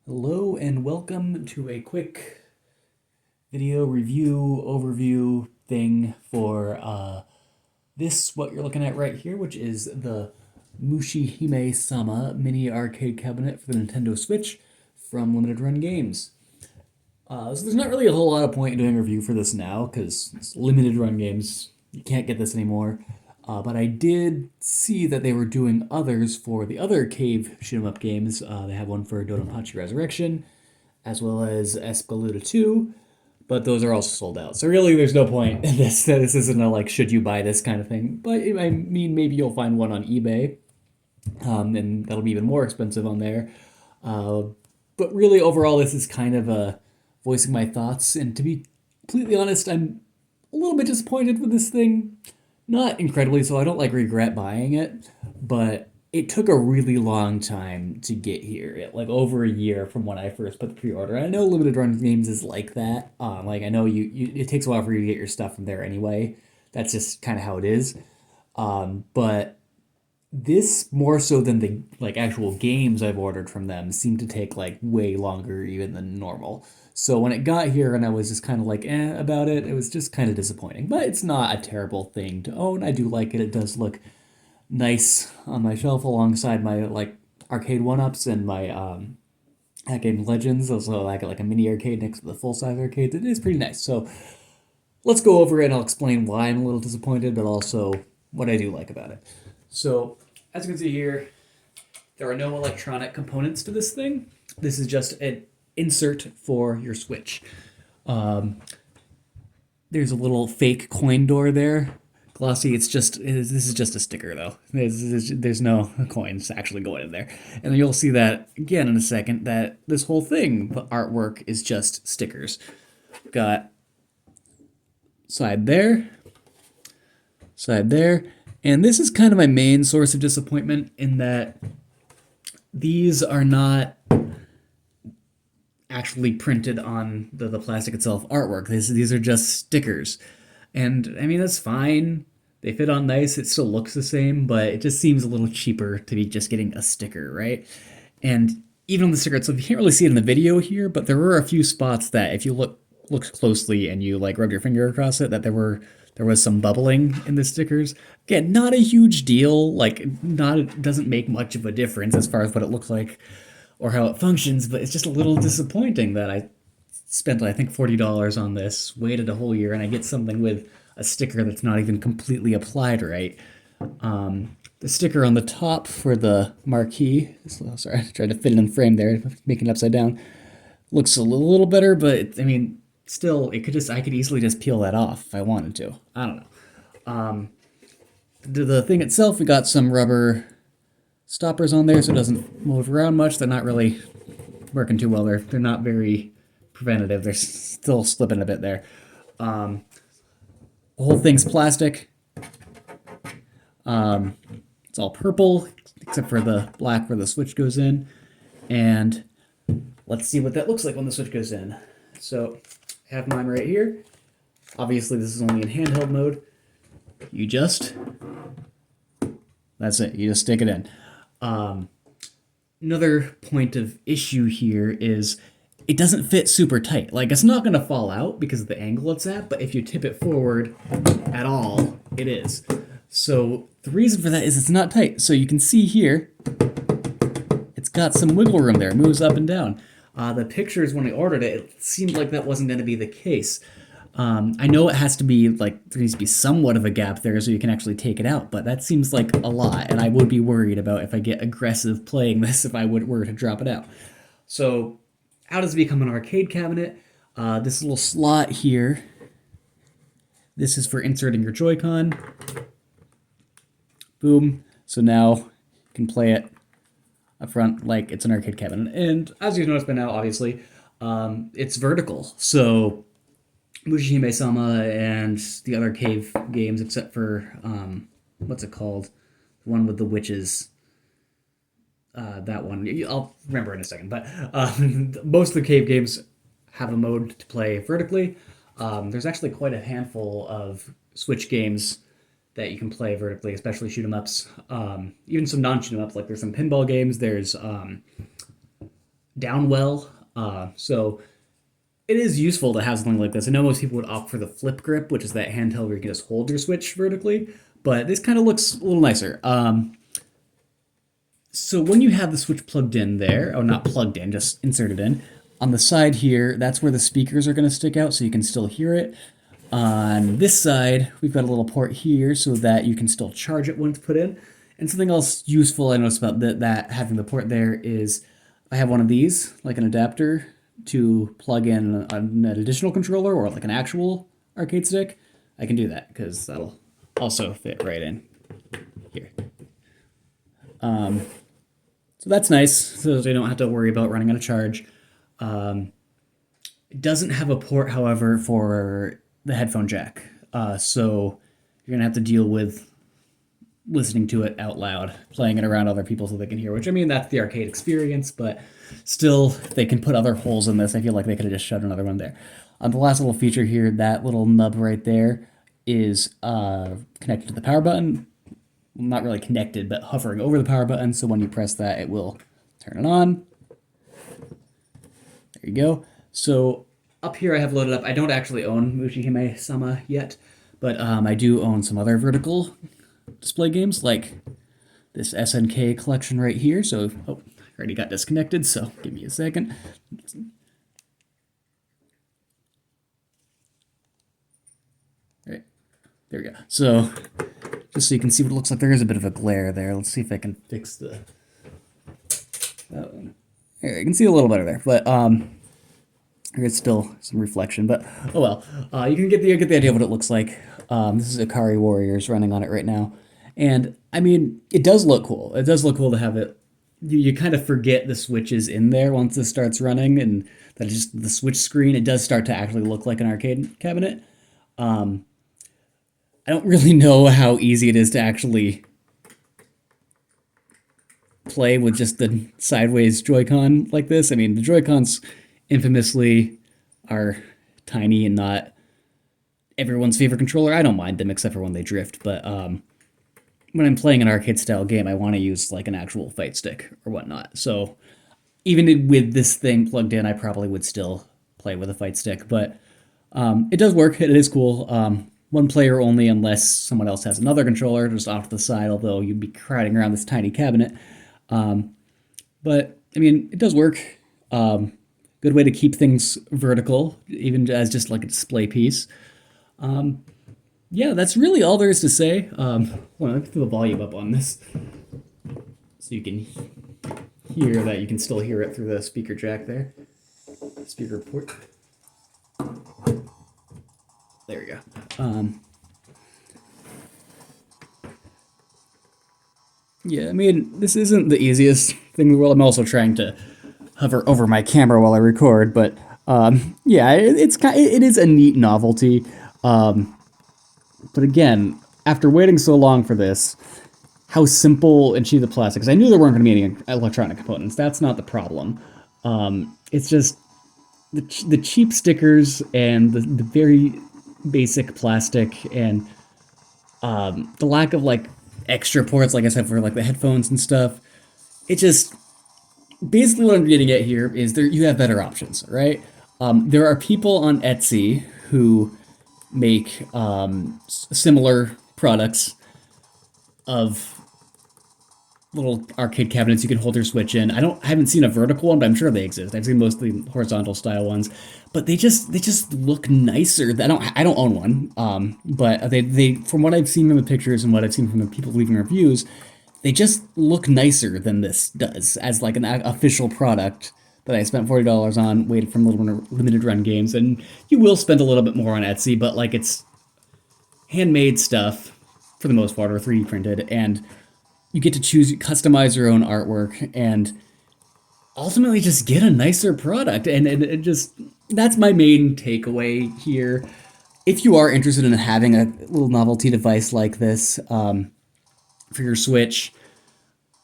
Hello and welcome to a quick video review overview thing for what you're looking at right here, which is the Mushihimesama mini arcade cabinet for the Nintendo Switch from Limited Run Games. So there's not really a whole lot of point in doing a review for this now because it's Limited Run Games. You can't get this anymore. But I did see that they were doing others for the other cave shoot 'em up games. They have one for Dodonpachi Resurrection, as well as Escaluda 2, but those are also sold out. So really, there's no point in this. This isn't a should you buy this kind of thing. But I mean, maybe you'll find one on eBay, and that'll be even more expensive on there. But really, overall, this is kind of voicing my thoughts. And to be completely honest, I'm a little bit disappointed with this thing. Not incredibly so. I don't regret buying it, but it took a really long time to get here. Over a year from when I first put the pre-order. I know Limited Run Games is like that. I know you it takes a while for you to get your stuff from there anyway. That's just kind of how it is. But this more so than the actual games I've ordered from them seem to take way longer even than normal. So when it got here and I was just kind of about it, it was just kind of disappointing. But it's not a terrible thing to own. I do like it. It does look nice on my shelf alongside my arcade one-ups and my Game Legends. Also I got a mini arcade next to the full-size arcades. It is pretty nice. So let's go over it and I'll explain why I'm a little disappointed, but also what I do like about it. So as you can see here, there are no electronic components to this thing. This is just an insert for your Switch. There's a little fake coin door there. Glossy, this is just a sticker though. There's no coins actually going in there. And you'll see that again in a second, that this whole thing, the artwork, is just stickers. Got side there, and this is kind of my main source of disappointment in that these are not actually printed on the plastic itself artwork. These are just stickers. And I mean, that's fine. They fit on nice. It still looks the same, but it just seems a little cheaper to be just getting a sticker, right? And even on the sticker itself, you can't really see it in the video here, but there were a few spots that if you look closely and you rub your finger across it, that there was some bubbling in the stickers. Again, not a huge deal. It doesn't make much of a difference as far as what it looks like or how it functions, but it's just a little disappointing that I spent, I think, $40 on this, waited a whole year, and I get something with a sticker that's not even completely applied right. The sticker on the top for the marquee, sorry, I tried to fit it in the frame there, making it upside down, looks a little better, but I mean, still, I could easily just peel that off if I wanted to. I don't know. The thing itself, we got some rubber stoppers on there so it doesn't move around much. They're not really working too well. They're not very preventative. They're still slipping a bit there. The whole thing's plastic. It's all purple except for the black where the switch goes in. And let's see what that looks like when the switch goes in. So I have mine right here. Obviously this is only in handheld mode. That's it. You just stick it in. Another point of issue here is it doesn't fit super tight. It's not going to fall out because of the angle it's at, but if you tip it forward at all, it is. So the reason for that is it's not tight. So you can see here, it's got some wiggle room there. It moves up and down. The pictures when I ordered it, it seemed like that wasn't going to be the case. I know it has to be, there needs to be somewhat of a gap there so you can actually take it out, but that seems like a lot, and I would be worried about if I get aggressive playing this if I were to drop it out. So, how does it become an arcade cabinet? This little slot here, this is for inserting your Joy-Con. Boom. So now you can play it up front like it's an arcade cabinet. And as you've noticed by now, obviously, it's vertical. So Mushihimesama and the other cave games, except for, what's it called? The one with the witches. That one. I'll remember in a second. But most of the cave games have a mode to play vertically. There's actually quite a handful of Switch games that you can play vertically, especially shoot 'em ups. Even some non-shoot 'em ups, there's some pinball games. There's down well. So it is useful to have something like this. I know most people would opt for the flip grip, which is that handheld where you can just hold your Switch vertically, but this kind of looks a little nicer. So when you have the Switch plugged in there, oh, not plugged in, just inserted in, on the side here, that's where the speakers are going to stick out so you can still hear it. On this side, we've got a little port here so that you can still charge it when it's put in. And something else useful I noticed about that having the port there is I have one of these, like an adapter, to plug in an additional controller or like an actual arcade stick. I can do that because that'll also fit right in here. So that's nice, so they don't have to worry about running out of charge. It doesn't have a port, however, for the headphone jack. So you're going to have to deal with listening to it out loud, playing it around other people so they can hear, which, I mean, that's the arcade experience, but still, they can put other holes in this. I feel like they could have just shoved another one there. The last little feature here, that little nub right there is connected to the power button. Not really connected, but hovering over the power button, so when you press that, it will turn it on. There you go. So up here I have loaded up, I don't actually own Mushihimesama yet, but I do own some other vertical display games, like this SNK collection right here. So, oh, I already got disconnected, so give me a second. All right, there we go. So, just so you can see what it looks like, there is a bit of a glare there. Let's see if I can fix that one. There, you can see a little better there, but there's still some reflection, but oh well. You can get the idea of what it looks like. This is Akari Warriors running on it right now, and I mean, it does look cool. It does look cool to have it. You kind of forget the Switch is in there once this starts running, and that it's just the Switch screen. It does start to actually look like an arcade cabinet. I don't really know how easy it is to actually play with just the sideways Joy-Con like this. I mean, the Joy-Cons infamously are tiny and not everyone's favorite controller. I don't mind them except for when they drift, but when I'm playing an arcade-style game, I want to use like an actual fight stick or whatnot. So even with this thing plugged in, I probably would still play with a fight stick, but it does work. It is cool. One player only unless someone else has another controller just off to the side, although you'd be crowding around this tiny cabinet. But, I mean, it does work. Good way to keep things vertical, even as just like a display piece. Yeah, that's really all there is to say. Well, let me put the volume up on this so you can hear that. You can still hear it through the speaker jack there. Speaker port. There we go. Yeah, I mean, this isn't the easiest thing in the world. I'm also trying to hover over my camera while I record, but yeah, it is a neat novelty. But again, after waiting so long for this, how simple and cheap the plastic is. I knew there weren't going to be any electronic components. That's not the problem. It's just the cheap stickers and the very basic plastic and the lack of like extra ports, like I said, for like the headphones and stuff. It just basically what I'm getting at here is you have better options, right? There are people on Etsy who make similar products of little arcade cabinets you can hold your Switch in. I haven't seen a vertical one, but I'm sure they exist. I've seen mostly horizontal style ones, but they just look nicer. I don't own one, but they from what I've seen from the pictures and what I've seen from the people leaving reviews, they just look nicer than this does as like an official product that I spent $40 on, waited from limited run games, and you will spend a little bit more on Etsy, but like it's handmade stuff for the most part, or 3D printed, and you get to customize your own artwork, and ultimately just get a nicer product. And it just, that's my main takeaway here. If you are interested in having a little novelty device like this for your Switch,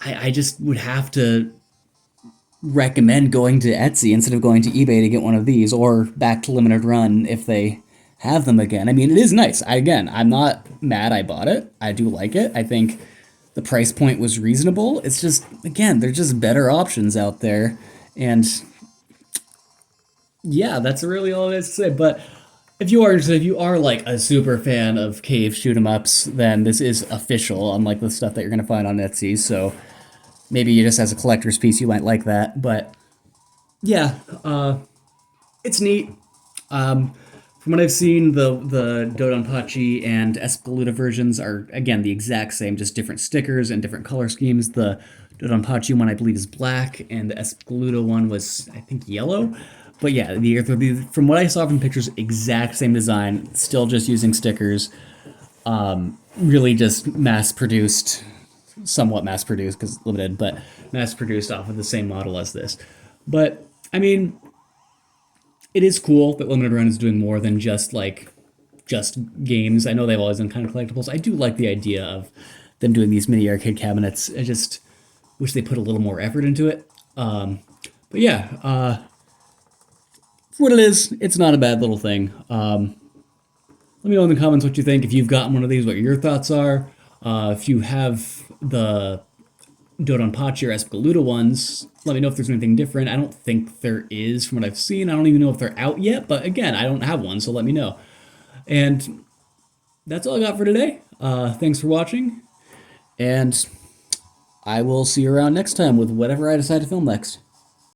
I just would have to recommend going to Etsy instead of going to eBay to get one of these, or back to limited run if they have them again. I mean, it is nice. I'm not mad I bought it. I do like it. I think the price point was reasonable. It's just, again, there's just better options out there. And yeah, that's really all it is to say. But if you are like a super fan of cave shoot 'em ups, then this is official, unlike the stuff that you're gonna find on Etsy. So maybe just as a collector's piece, you might like that. But yeah, it's neat. From what I've seen, the Dodonpachi and Espgaluda versions are again the exact same, just different stickers and different color schemes. The Dodonpachi one I believe is black, and the Espgaluda one was I think yellow. But yeah, from what I saw from pictures, exact same design, still just using stickers. Really just mass produced, somewhat mass produced because limited, but mass produced off of the same model as this. But I mean, it is cool that Limited Run is doing more than just games. I know they've always done kind of collectibles. I do like the idea of them doing these mini arcade cabinets. I just wish they put a little more effort into it. But yeah, for what it is, it's not a bad little thing. Let me know in the comments what you think. If you've gotten one of these, what your thoughts are. If you have the Dodonpachi or Espgaluda ones, let me know if there's anything different. I don't think there is from what I've seen. I don't even know if they're out yet, but again, I don't have one, so let me know. And that's all I got for today. Thanks for watching, and I will see you around next time with whatever I decide to film next.